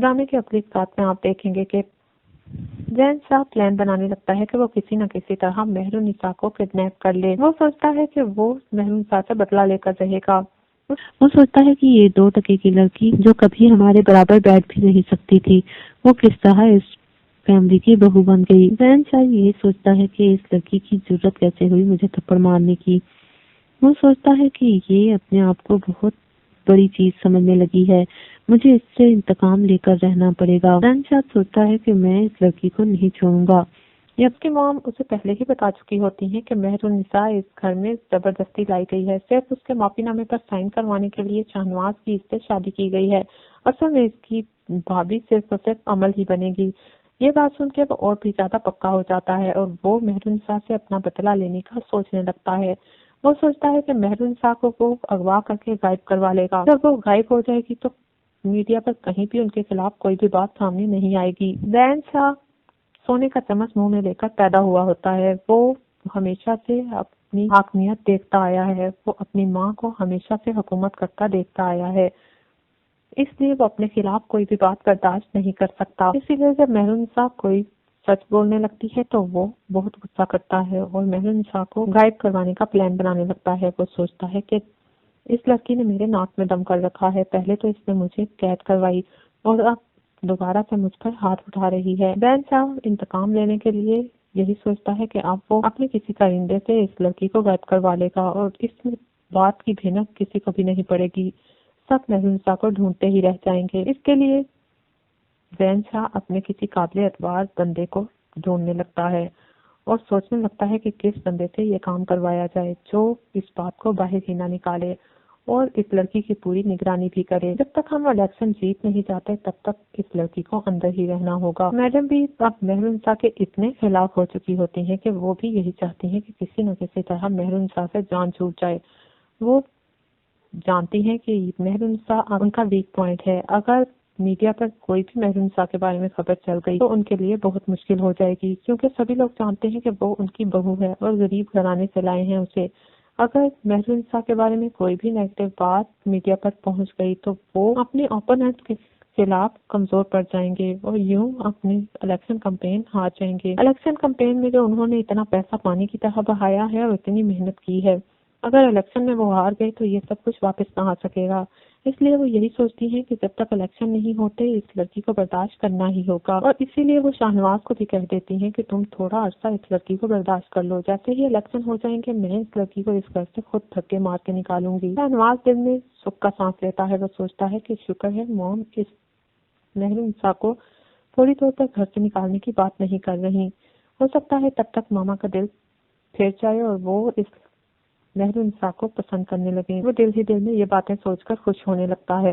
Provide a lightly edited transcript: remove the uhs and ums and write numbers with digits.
ड्रामे के अगली एपिसोड में आप देखेंगे कि जैन शाह प्लान बनाने लगता है कि वो किसी न किसी तरह मेहरुनिसा को किडनैप कर ले। वो सोचता है कि वो मेहरुनिसा से बदला लेकर रहेगा। वो सोचता है कि ये 2 टके की लड़की जो कभी हमारे बराबर बैठ भी नहीं सकती थी, वो किस तरह इस फैमिली की बहू बन गई। जैन शाह ये सोचता है कि इस लड़की की जरूरत कैसे हुई मुझे थप्पड़ मारने की। वो सोचता है कि ये अपने आप को बहुत बड़ी चीज समझने लगी है, मुझे इससे इंतकाम लेकर रहना पड़ेगा। जैन शाह सोचता है कि मैं इस लड़की को नहीं छोड़ूंगा। जबकि मॉम उसे पहले ही बता चुकी होती है कि मेहरुनिसा इस घर में जबरदस्ती लाई गई है, सिर्फ उसके माफीनामे पर साइन करवाने के लिए शाहनवाज की इससे शादी की गई है। असल में इसकी भाभी सिर्फ और सिर्फ अमल ही बनेगी। ये बात सुन के वो और भी ज्यादा पक्का हो जाता है और वो मेहरुनिसा से अपना बदला लेने का सोचने लगता है। वो सोचता है कि मेहरुनिसा को वो अगवा करके गायब करवा लेगा। जब वो गायब हो जाएगी तो मीडिया पर कहीं भी उनके खिलाफ कोई भी बात सामने नहीं आएगी। जैन शाह सोने का चम्मच मुंह में लेकर पैदा हुआ होता है। वो हमेशा से अपनी हाकमियत देखता आया है, वो अपनी माँ को हमेशा से हुकूमत करता देखता आया है, इसलिए वो अपने खिलाफ कोई भी बात बर्दाश्त नहीं कर सकता। इसीलिए जब मेहरुनिसा कोई सच बोलने लगती है तो वो बहुत गुस्सा करता है और मेहरुनिसा को गायब करवाने का प्लान बनाने लगता है। वो सोचता है कि इस लड़की ने मेरे नाक में दम कर रखा है, पहले तो इसने मुझे कैद करवाई और अब दोबारा से मुझ पर हाथ उठा रही है। जैन शाह इंतकाम लेने के लिए यही सोचता है कि अब वो अपने किसी कारिंदे से इस लड़की को गायब करवा लेगा और इस बात की भनक किसी को भी नहीं पड़ेगी। सब मेहरुनिसा को ढूंढते ही रह जाएंगे। इसके लिए जैन शाह अपने किसी काबिल एतबार बंदे को ढूंढने लगता है और सोचने लगता है कि किस बंदे से ये काम करवाया जाए जो इस बात को बाहर ही ना निकाले और इस लड़की की पूरी निगरानी भी करे। जब तक हम इलेक्शन जीत नहीं जाते तब तक इस लड़की को अंदर ही रहना होगा। मैडम भी अब मेहरुनिसा के इतने खिलाफ हो चुकी होती हैं कि वो भी यही चाहती हैं कि किसी न किसी तरह मेहरुनिसा से जान छूट जाए। वो जानती हैं कि मेहरुनिसा उनका वीक पॉइंट है। अगर मीडिया पर कोई भी मेहरुनिसा के बारे में खबर चल गई तो उनके लिए बहुत मुश्किल हो जाएगी, क्योंकि सभी लोग जानते हैं कि वो उनकी बहू है और गरीब घराने से लाए हैं उसे। अगर मेहरुनिसा के बारे में कोई भी नेगेटिव बात मीडिया पर पहुंच गई तो वो अपने ओपोनेंट के खिलाफ कमजोर पड़ जाएंगे और यूं अपनी इलेक्शन कैंपेन हार जाएंगे। इलेक्शन कैंपेन में जो उन्होंने इतना पैसा पानी की तरह बहाया है और इतनी मेहनत की है, अगर इलेक्शन में वो हार गए तो ये सब कुछ वापस ना आ सकेगा। इसलिए वो यही सोचती हैं कि जब तक इलेक्शन नहीं होते इस लड़की को बर्दाश्त करना ही होगा और इसीलिए वो शाहनवाज को भी कह देती हैं कि तुम थोड़ा अरसा इस लड़की को बर्दाश्त कर लो, जैसे ही इलेक्शन हो जाएंगे मैं इस लड़की को इस घर से खुद धक्के मार के निकालूंगी। शाहनवाज दिल में सुख का सांस लेता है। वो सोचता है कि शुक्र है मॉम इस मेहरुनिसा को थोड़ी देर तक घर से निकालने की बात नहीं कर रही। हो सकता है तब तक मामा का दिल फिर जाए और वो इस मेहरुनिसा को पसंद करने लगे। वो दिल ही दिल में ये बातें सोचकर खुश होने लगता है।